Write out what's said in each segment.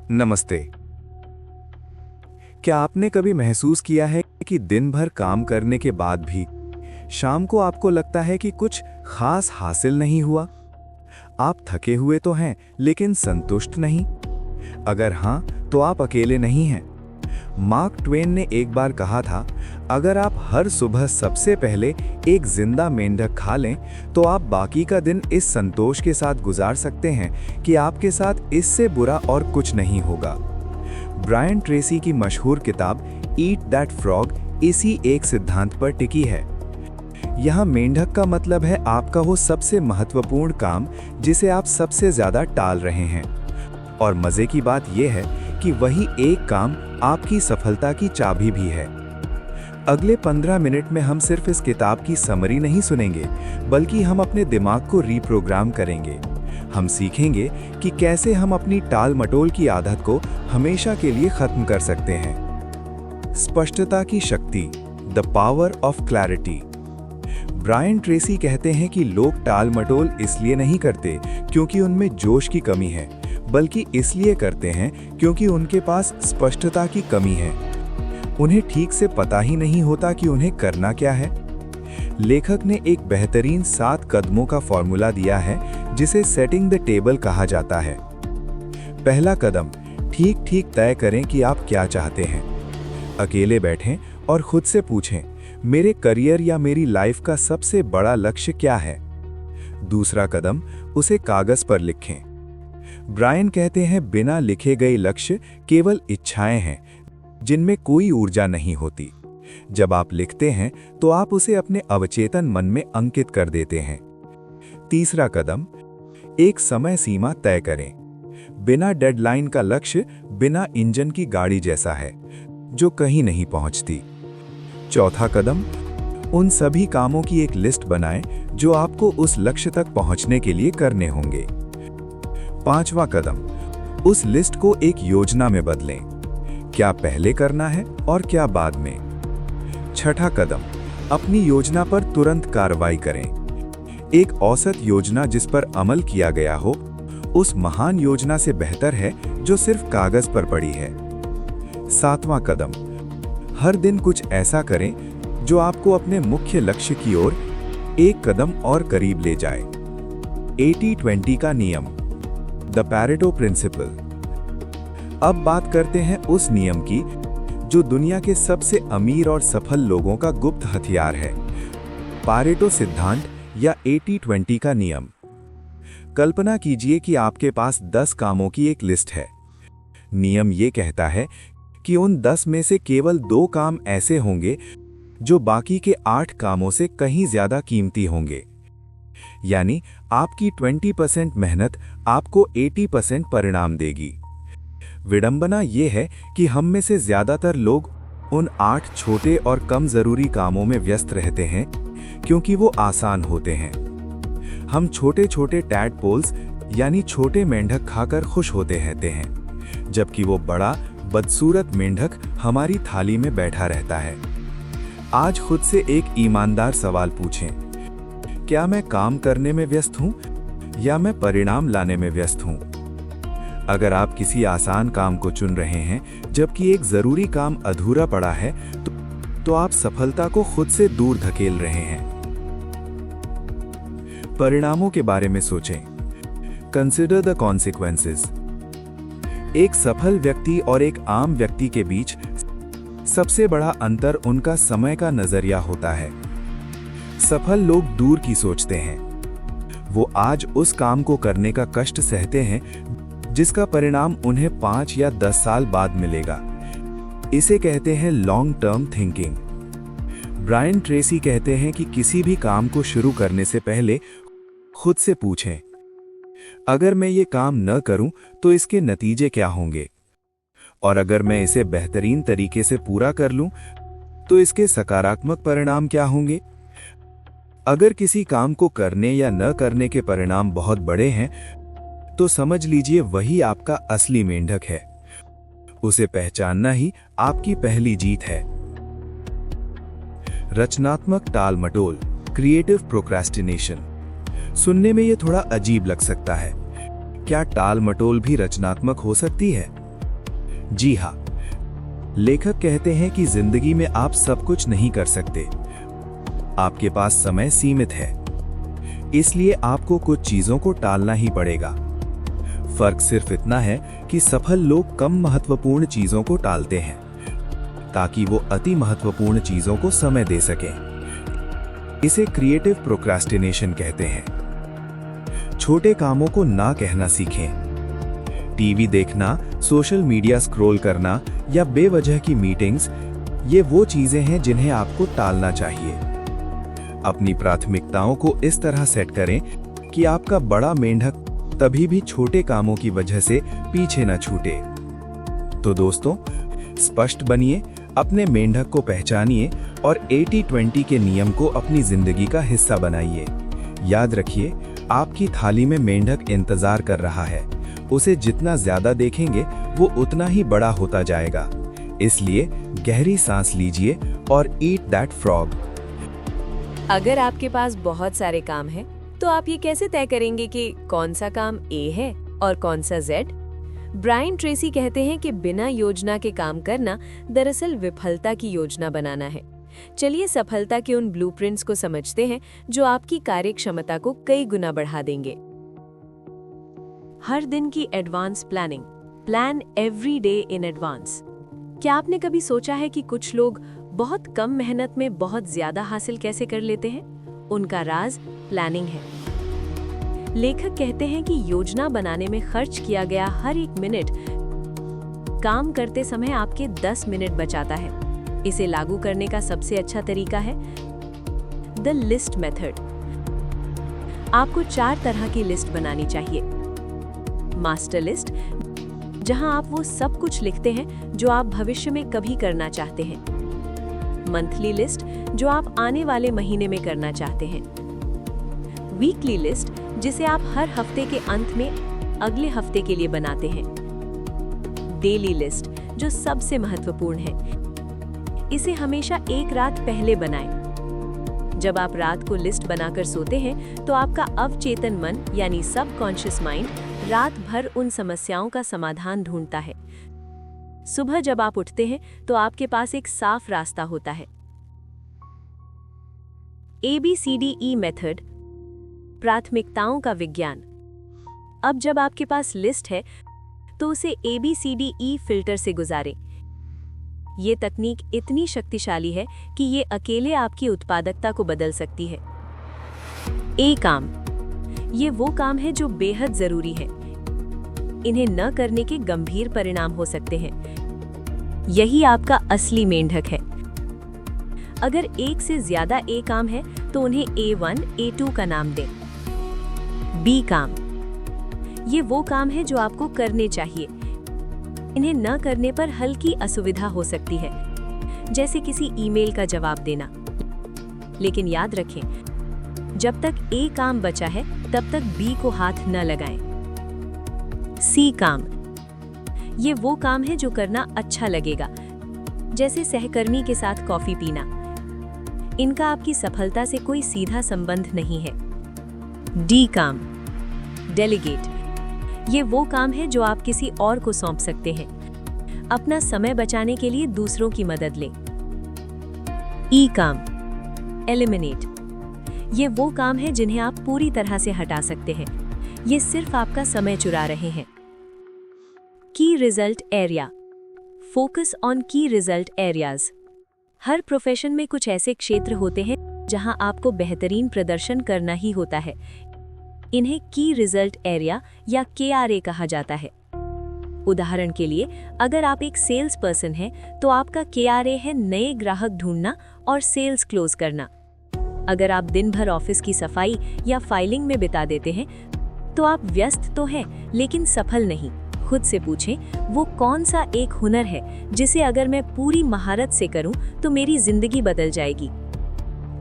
नमस्ते। क्या आपने कभी महसूस किया है कि दिन भर काम करने के बाद भी शाम को आपको लगता है कि कुछ खास हासिल नहीं हुआ? आप थके हुए तो हैं, लेकिन संतुष्ट नहीं। अगर हां, तो आप अकेले नहीं हैं। मार्क ट्वेन ने एक बार कहा था, अगर आप हर सुबह सबसे पहले एक जिंदा मेंढक खा लें, तो आप बाकी का दिन इस संतोष के साथ गुजार सकते हैं कि आपके साथ इससे बुरा और कुछ नहीं होगा। ब्रायन ट्रेसी की मशहूर किताब ईट दैट फ्रॉग इसी एक सिद्धांत पर टिकी है। यहाँ मेंढक का मतलब है आपका वो सबसे महत्वपूर्ण काम जिसे आप सबसे ज्यादा टाल रहे हैं। और मजे की बात यह है कि वही एक काम आपकी सफलता की चाबी भी है। अगले 15 मिनट में हम सिर्फ इस किताब की समरी नहीं सुनेंगे, बल्कि हम अपने दिमाग को रीप्रोग्राम करेंगे। हम सीखेंगे कि कैसे हम अपनी टाल मटोल की आदत को हमेशा के लिए खत्म कर सकते हैं। स्पष्टता की शक्ति, the power of clarity. Brian Tracy कहते हैं कि लोग टाल मटोल इसलिए नहीं करते क्योंकि उनमें जोश की कमी है, बल्कि इसलिए करते हैं क्योंकि उनके पास स्पष्टता की कमी है। उन्हें ठीक से पता ही नहीं होता कि उन्हें करना क्या है। लेखक ने एक बेहतरीन 7 कदमों का फॉर्मूला दिया है जिसे सेटिंग द टेबल कहा जाता है। पहला कदम, ठीक ठीक तय करें कि आप क्या चाहते हैं। अकेले बैठें और खुद से पूछें, मेरे करियर या मेरी लाइफ का सबसे बड़ा लक्ष्य क्या है। दूसरा कदम, उसे कागज पर लिखें। ब्रायन कहते हैं, बिना लिखे गए लक्ष्य केवल इच्छाएं हैं जिनमें कोई ऊर्जा नहीं होती। जब आप लिखते हैं तो आप उसे अपने अवचेतन मन में अंकित कर देते हैं। तीसरा कदम, एक समय सीमा तय करें। बिना डेडलाइन का लक्ष्य बिना इंजन की गाड़ी जैसा है जो कहीं नहीं पहुंचती। चौथा कदम, उन सभी कामों की एक लिस्ट बनाएं जो आपको उस लक्ष्य तक पहुंचने के लिए करने होंगे। पांचवा कदम, उस लिस्ट को एक योजना में बदलें। क्या पहले करना है और क्या बाद में। छठा कदम, अपनी योजना पर तुरंत कार्रवाई करें। एक औसत योजना जिस पर अमल किया गया हो, उस महान योजना से बेहतर है जो सिर्फ कागज पर पड़ी है। सातवां कदम, हर दिन कुछ ऐसा करें जो आपको अपने मुख्य लक्ष्य की ओर एक कदम और करीब ले जाए। 80-20 का नियम, द पैरेटो प्रिंसिपल। अब बात करते हैं उस नियम की जो दुनिया के सबसे अमीर और सफल लोगों का गुप्त हथियार है, पारेटो सिद्धांत या 80-20 का नियम। कल्पना कीजिए कि आपके पास 10 कामों की एक लिस्ट है। नियम ये कहता है कि उन 10 में से केवल 2 काम ऐसे होंगे जो बाकी के 8 कामों से कहीं ज्यादा कीमती होंगे। यानी आपकी 20% मेहनत आपको 80% परिणाम देगी। विडंबना यह है कि हम में से ज्यादातर लोग उन 8 छोटे और कम जरूरी कामों में व्यस्त रहते हैं क्योंकि वो आसान होते हैं। हम छोटे छोटे टैडपोल्स यानी छोटे मेंढक खाकर खुश होते रहते हैं, जबकि वो बड़ा बदसूरत मेंढक हमारी थाली में बैठा रहता है। आज खुद से एक ईमानदार सवाल पूछें, क्या मैं काम करने में व्यस्त हूं या मैं परिणाम लाने में व्यस्त हूं? अगर आप किसी आसान काम को चुन रहे हैं जबकि एक जरूरी काम अधूरा पड़ा है, तो आप सफलता को खुद से दूर धकेल रहे हैं। परिणामों के बारे में सोचें। Consider the consequences. एक सफल व्यक्ति और एक आम व्यक्ति के बीच सबसे बड़ा अंतर उनका समय का नजरिया होता है। सफल लोग दूर की सोचते हैं। वो आज उस काम को करने का कष्ट सहते हैं जिसका परिणाम उन्हें 5 या 10 साल बाद मिलेगा। इसे कहते हैं long term thinking. Brian Tracy कहते हैं कि किसी भी काम को शुरू करने से पहले खुद से पूछें, अगर मैं ये काम न करूं तो इसके नतीजे क्या होंगे, और अगर मैं इसे बेहतरीन तरीके से पूरा कर लूं तो इसके सकारात्मक परिणाम क्या होंगे। अगर किसी काम को करने या न करने के परिणाम बहुत बड़े हैं तो समझ लीजिए वही आपका असली मेंढक है। उसे पहचानना ही आपकी पहली जीत है। रचनात्मक टाल मटोल, क्रिएटिव प्रोक्रेस्टिनेशन। सुनने में यह थोड़ा अजीब लग सकता है। क्या टाल मटोल भी रचनात्मक हो सकती है? जी हाँ, लेखक कहते हैं कि जिंदगी में आप सब कुछ नहीं कर सकते। आपके पास समय सीमित है, इसलिए आपको कुछ चीजों को टालना ही पड़ेगा। फर्क सिर्फ इतना है कि सफल लोग कम महत्वपूर्ण चीजों को टालते हैं ताकि वो अति महत्वपूर्ण चीजों को समय दे सकें। इसे क्रिएटिव प्रोक्रास्टिनेशन कहते हैं। छोटे कामों को ना कहना सीखें। टीवी देखना, सोशल मीडिया स्क्रॉल करना या बेवजह की मीटिंग्स, ये वो चीजें हैं जिन्हें आपको टालना चाहिए। अपनी प्राथमिकताओं को इस तरह सेट करें कि आपका बड़ा मेंढक तभी भी छोटे कामों की वजह से पीछे न छूटे। तो दोस्तों, स्पष्ट बनिए, अपने मेंढक को पहचानिए और 80-20 के नियम को अपनी जिंदगी का हिस्सा बनाइए। याद रखिए, आपकी थाली में मेंढक इंतजार कर रहा है। उसे जितना ज्यादा देखेंगे वो उतना ही बड़ा होता जाएगा। इसलिए गहरी सांस लीजिए और ईट दैट फ्रॉग। अगर आपके पास बहुत सारे काम हैं, तो आप ये कैसे तय करेंगे कि कौन सा काम ए है और कौन सा जेड? ब्रायन ट्रेसी कहते हैं कि बिना योजना के काम करना दरअसल विफलता की योजना बनाना है। चलिए सफलता के उन ब्लूप्रिंट्स को समझते हैं जो आपकी कार्यक्षमता को कई गुना बढ़ा देंगे। हर दिन की advance planning. Plan every day in advance. क्या आपने कभी सोचा है कि कुछ लोग बहुत कम मेहनत में बहुत ज्यादा हासिल कैसे कर लेते हैं? उनका राज प्लानिंग है। लेखक कहते हैं कि योजना बनाने में खर्च किया गया हर एक मिनट काम करते समय आपके 10 मिनट बचाता है। इसे लागू करने का सबसे अच्छा तरीका है द लिस्ट मेथड। आपको 4 तरह की लिस्ट बनानी चाहिए। मास्टर लिस्ट, जहां आप वो सब कुछ लिखते हैं जो आप भविष्य में कभी करना चाहते हैं। मंथली लिस्ट, जो आप आने वाले महीने में करना चाहते हैं। वीकली लिस्ट, जिसे आप हर हफ्ते के अंत में अगले हफ्ते के लिए बनाते हैं। डेली लिस्ट, जो सबसे महत्वपूर्ण है, इसे हमेशा एक रात पहले बनाएं। जब आप रात को लिस्ट बनाकर सोते हैं तो आपका अवचेतन मन यानी सबकॉन्शियस माइंड रात भर उन समस्याओं का समाधान ढूंढता है। सुबह जब आप उठते हैं तो आपके पास एक साफ रास्ता होता है। ABCDE मेथड, प्राथमिकताओं का विज्ञान। अब जब आपके पास लिस्ट है तो उसे ABCDE फिल्टर से गुजारें। ये तकनीक इतनी शक्तिशाली है कि ये अकेले आपकी उत्पादकता को बदल सकती है। ए काम, ये वो काम है जो बेहद जरूरी है। इन्हें न करने के गंभीर परिणाम हो सकते हैं। यही आपका असली मेंढक है। अगर एक से ज्यादा ए काम है तो उन्हें A1, A2 का नाम दें। बी काम, ये वो काम है जो आपको करने चाहिए। इन्हें न करने पर हल्की असुविधा हो सकती है, जैसे किसी ईमेल का जवाब देना। लेकिन याद रखें, जब तक ए काम बचा है तब तक बी को हाथ न लगाएं। सी काम, ये वो काम है जो करना अच्छा लगेगा, जैसे सहकर्मी के साथ कॉफी पीना। इनका आपकी सफलता से कोई सीधा संबंध नहीं है। डी काम, डेलीगेट, ये वो काम है जो आप किसी और को सौंप सकते हैं। अपना समय बचाने के लिए दूसरों की मदद लें। ई काम, एलिमिनेट, ये वो काम है जिन्हें आप पूरी तरह से हटा सकते हैं। ये सिर्फ आपका समय चुरा रहे हैं। की रिजल्ट एरिया, फोकस ऑन की रिजल्ट एरियाज। हर प्रोफेशन में कुछ ऐसे क्षेत्र होते हैं जहां आपको बेहतरीन प्रदर्शन करना ही होता है। इन्हें की रिजल्ट एरिया या KRA कहा जाता है। उदाहरण के लिए, अगर आप एक सेल्स पर्सन हैं तो आपका KRA है नए ग्राहक ढूंढना और सेल्स क्लोज करना। अगर आप दिन भर ऑफिस की सफाई या फाइलिंग में बिता देते हैं तो आप व्यस्त तो हैं लेकिन सफल नहीं। खुद से पूछें, वो कौन सा एक हुनर है जिसे अगर मैं पूरी महारत से करूं तो मेरी जिंदगी बदल जाएगी।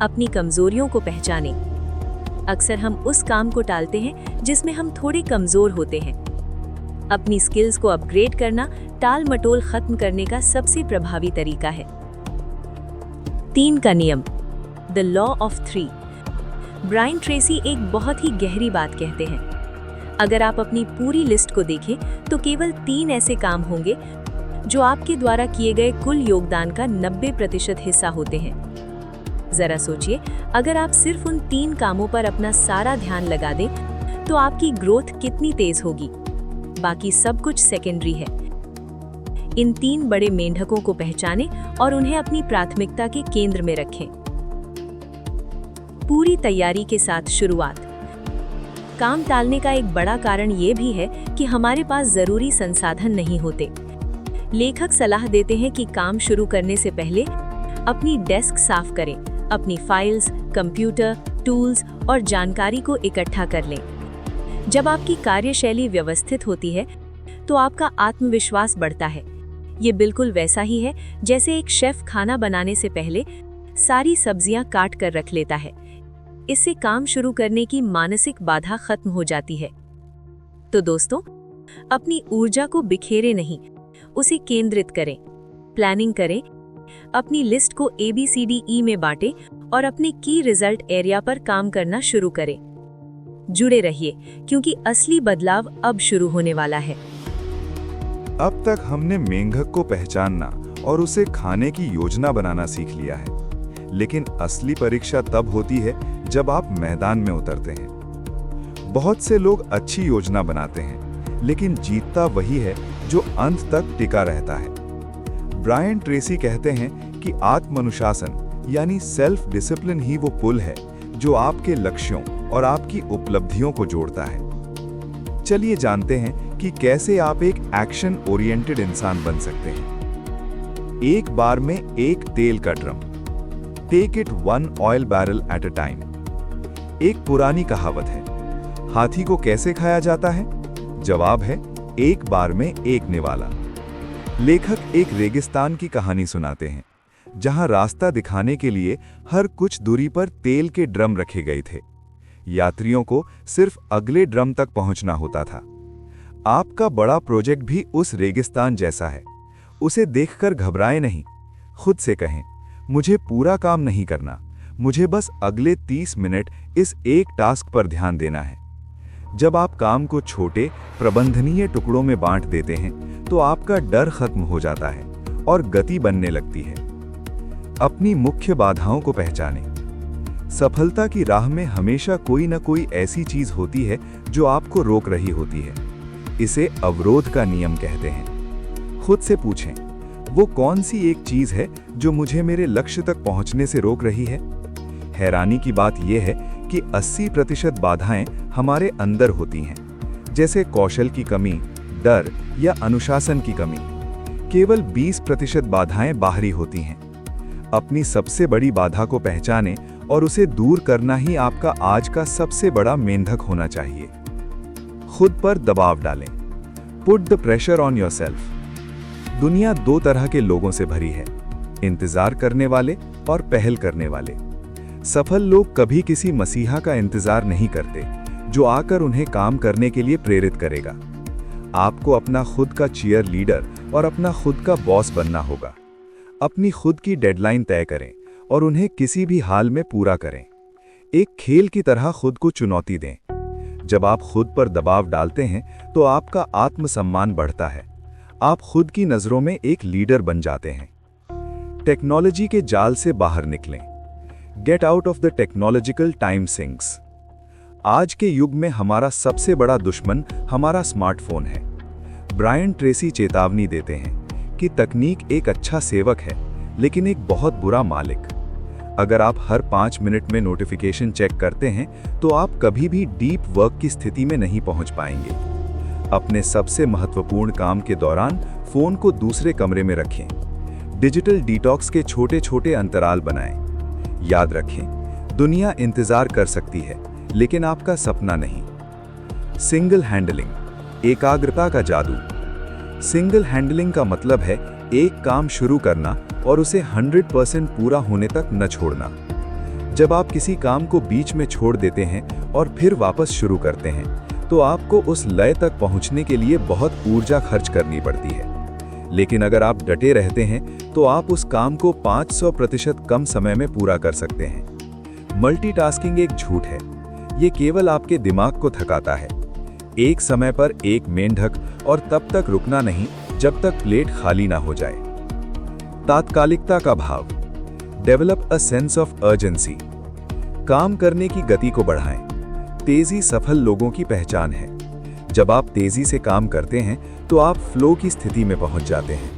अपनी कमजोरियों को पहचानें। अक्सर हम उस काम को टालते हैं जिसमें हम थोड़े कमजोर होते हैं। अपनी स्किल्स को अपग्रेड करना टाल मटोल खत्म करने का सबसे प्रभावी तरीका है। 3 का नियम, the law of 3। Brian Tracy एक बहुत ही गहरी बात कहते हैं। अगर आप अपनी पूरी लिस्ट को देखें तो केवल 3 ऐसे काम होंगे जो आपके द्वारा किए गए कुल योगदान का 90% हिस्सा होते हैं। जरा सोचिए, अगर आप सिर्फ उन 3 कामों पर अपना सारा ध्यान लगा दें, तो आपकी ग्रोथ कितनी तेज होगी। बाकी सब कुछ सेकेंडरी है। इन 3 बड़े मेंढकों को पहचानें और उन्हें अपनी प्राथमिकता के केंद्र में रखें। पूरी तैयारी के साथ शुरुआत। काम टालने का एक बड़ा कारण ये भी है कि हमारे पास जरूरी संसाधन नहीं होते। लेखक सलाह देते हैं कि काम शुरू करने से पहले अपनी डेस्क साफ करें, अपनी फाइल्स, कंप्यूटर, टूल्स और जानकारी को इकट्ठा कर लें। जब आपकी कार्यशैली व्यवस्थित होती है, तो आपका आत्मविश्वास बढ़ता है। ये बिल्कुल वैसा ही है जैसे एक शेफ खाना बनाने से पहले सारी सब्जियां काट कर रख लेता है। इससे काम शुरू करने की मानसिक बाधा खत्म हो जाती है। तो दोस्तों, अपनी ऊर्जा को बिखेरे नहीं, उसे केंद्रित करें। प्लानिंग करें, अपनी लिस्ट को ABCDE में बांटें और अपने की रिजल्ट एरिया पर काम करना शुरू करें। जुड़े रहिए, क्योंकि असली बदलाव अब शुरू होने वाला है। अब तक हमने मेंढक को पहचानना और उसे खाने की योजना बनाना सीख लिया है, लेकिन असली परीक्षा तब होती है जब आप मैदान में उतरते हैं। बहुत से लोग अच्छी योजना बनाते हैं, लेकिन जीतता वही है जो अंत तक टिका रहता है। ब्रायन ट्रेसी कहते हैं कि आत्मानुशासन यानी सेल्फ डिसिप्लिन ही वो पुल है जो आपके लक्ष्यों और आपकी उपलब्धियों को जोड़ता है। चलिए जानते हैं कि कैसे आप एक एक्शन ओरिएंटेड इंसान बन सकते हैं। एक बार में एक तेल का drum. Take it 1 oil barrel at a time. एक पुरानी कहावत है, हाथी को कैसे खाया जाता है? जवाब है, एक बार में एक निवाला। लेखक एक रेगिस्तान की कहानी सुनाते हैं, जहां रास्ता दिखाने के लिए हर कुछ दूरी पर तेल के ड्रम रखे गए थे। यात्रियों को सिर्फ अगले ड्रम तक पहुंचना होता था। आपका बड़ा प्रोजेक्ट भी उस रेगिस्तान जैसा है। उसे देखकर घबराएं नहीं। खुद से कहें, मुझे पूरा काम नहीं करना, मुझे बस अगले 30 मिनट इस एक टास्क पर ध्यान देना है। जब आप काम को छोटे, प्रबंधनीय टुकड़ों में बांट देते हैं, तो आपका डर खत्म हो जाता है और गति बनने लगती है। अपनी मुख्य बाधाओं को पहचानें। सफलता की राह में हमेशा कोई न कोई ऐसी चीज होती है जो आपको रोक रही होती है। इसे अवरोध का नियम कहते हैं। खुद से पूछें, वो कौन सी एक चीज है जो मुझे मेरे लक्ष्य तक पहुंचने से रोक रही है? हैरानी की बात यह है कि 80% बाधाएं हमारे अंदर होती हैं, जैसे कौशल की कमी, डर या अनुशासन की कमी। केवल 20% बाधाएं बाहरी होती हैं। अपनी सबसे बड़ी बाधा को पहचानें और उसे दूर करना ही आपका आज का सबसे बड़ा मेंढक होना चाहिए। खुद पर दबाव डालें। Put the pressure on yourself. दुनिया 2 तरह के लोगों से भरी है, इंतजार करने वाले और पहल करने वाले। सफल लोग कभी किसी मसीहा का इंतजार नहीं करते जो आकर उन्हें काम करने के लिए प्रेरित करेगा। आपको अपना खुद का चीयर लीडर और अपना खुद का बॉस बनना होगा। अपनी खुद की डेडलाइन तय करें और उन्हें किसी भी हाल में पूरा करें। एक खेल की तरह खुद को चुनौती दें। जब आप खुद पर दबाव डालते हैं तो आपका आत्मसम्मान बढ़ता है। आप खुद की नजरों में एक लीडर बन जाते हैं। टेक्नोलॉजी के जाल से बाहर निकलें। Get out of the technological time sinks. आज के युग में हमारा सबसे बड़ा दुश्मन हमारा स्मार्टफोन है। ब्रायन ट्रेसी चेतावनी देते हैं कि तकनीक एक अच्छा सेवक है, लेकिन एक बहुत बुरा मालिक। अगर आप हर 5 मिनट में नोटिफिकेशन चेक करते हैं, तो आप कभी भी डीप वर्क की स्थिति में नहीं पहुंच पाएंगे। अपने सबसे महत्वपूर्ण काम के दौरान फोन को दूसरे कमरे में रखें। डिजिटल डिटॉक्स के छोटे छोटे अंतराल बनाएं। याद रखें, दुनिया इंतजार कर सकती है, लेकिन आपका सपना नहीं। सिंगल हैंडलिंग, एकाग्रता का जादू। सिंगल हैंडलिंग का मतलब है एक काम शुरू करना और उसे 100% पूरा होने तक न छोड़ना। जब आप किसी काम को बीच में छोड़ देते हैं और फिर वापस शुरू करते हैं, तो आपको उस लय तक पहुंचने के लिए बहुत ऊर्जा खर्च करनी पड़ती है। लेकिन अगर आप डटे रहते हैं, तो आप उस काम को 500% कम समय में पूरा कर सकते हैं। मल्टीटास्किंग एक झूठ है। ये केवल आपके दिमाग को थकाता है। एक समय पर एक मेंढक और तब तक रुकना नहीं जब तक प्लेट खाली ना हो जाए। तात्कालिकता का भाव, develop a sense of urgency. काम करने की गति को बढ़ाएं। तेजी सफल लोगों की पहचान है। जब आप तेजी से काम करते हैं तो आप फ्लो की स्थिति में पहुंच जाते हैं।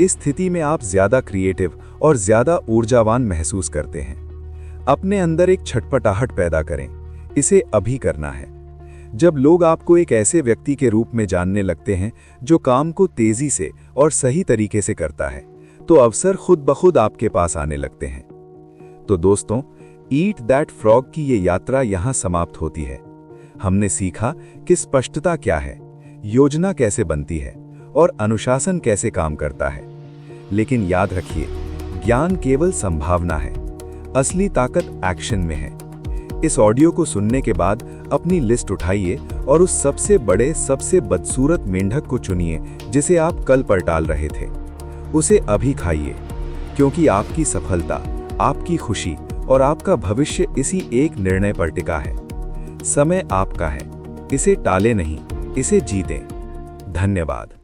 इस स्थिति में आप ज्यादा क्रिएटिव और ज्यादा ऊर्जावान महसूस करते हैं। अपने अंदर एक छटपटाहट पैदा करें। इसे अभी करना है। जब लोग आपको एक ऐसे व्यक्ति के रूप में जानने लगते हैं जो काम को तेजी से और सही तरीके से करता है, तो अवसर खुद ब खुद आपके पास आने लगते हैं। तो दोस्तों, ईट दैट फ्रॉग की ये यात्रा यहाँ समाप्त होती है। हमने सीखा कि स्पष्टता क्या है, योजना कैसे बनती है और अनुशासन कैसे काम करता है। लेकिन याद रखिए, ज्ञान केवल संभावना है, असली ताकत एक्शन में है। इस ऑडियो को सुनने के बाद अपनी लिस्ट उठाइए और उस सबसे बड़े, सबसे बदसूरत मेंढक को चुनिए जिसे आप कल पर टाल रहे थे। उसे अभी खाइए, क्योंकि आपकी सफलता, आपकी खुशी और आपका भविष्य इसी एक निर्णय पर टिका है। समय आपका है, इसे टाले नहीं, इसे जीतें। धन्यवाद।